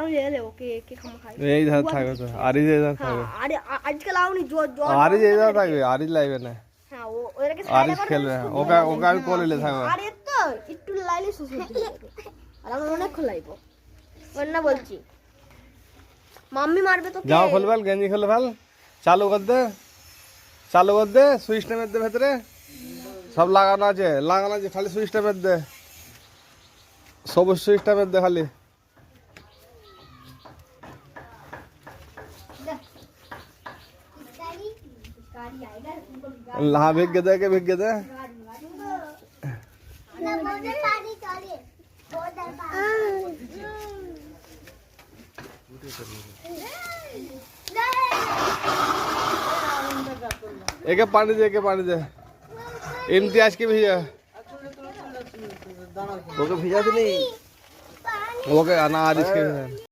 ले ले ओके के खामा खाई এই ধার থাকবে তো আরি যে ধার থাকবে আরে আজকে লাউনি জো জো আরি যে ধার থাকবে আরি লাইবে না হ্যাঁ ওটাকে আরি খেলবে ওকে ওকে আমি কোলে থাকবে আরে তো একটু লাইলে সুসু আর আমি অনেক খোলাইবো না বলছি মাম্মি মারবে তো যাও খুলে ফেল গেঞ্জি খুলে ফেল চালু কর দে সুইচটা মেরে দে ভেতরে সব লাগানো আছে খালি সুইচটা মেরে দে সবুজ সুইচটা মেরে দে খালি हाँ भीग दे एक पानी दे इम्तियाज की भेजा ओके भेजा तो नहीं ओके अनार इसके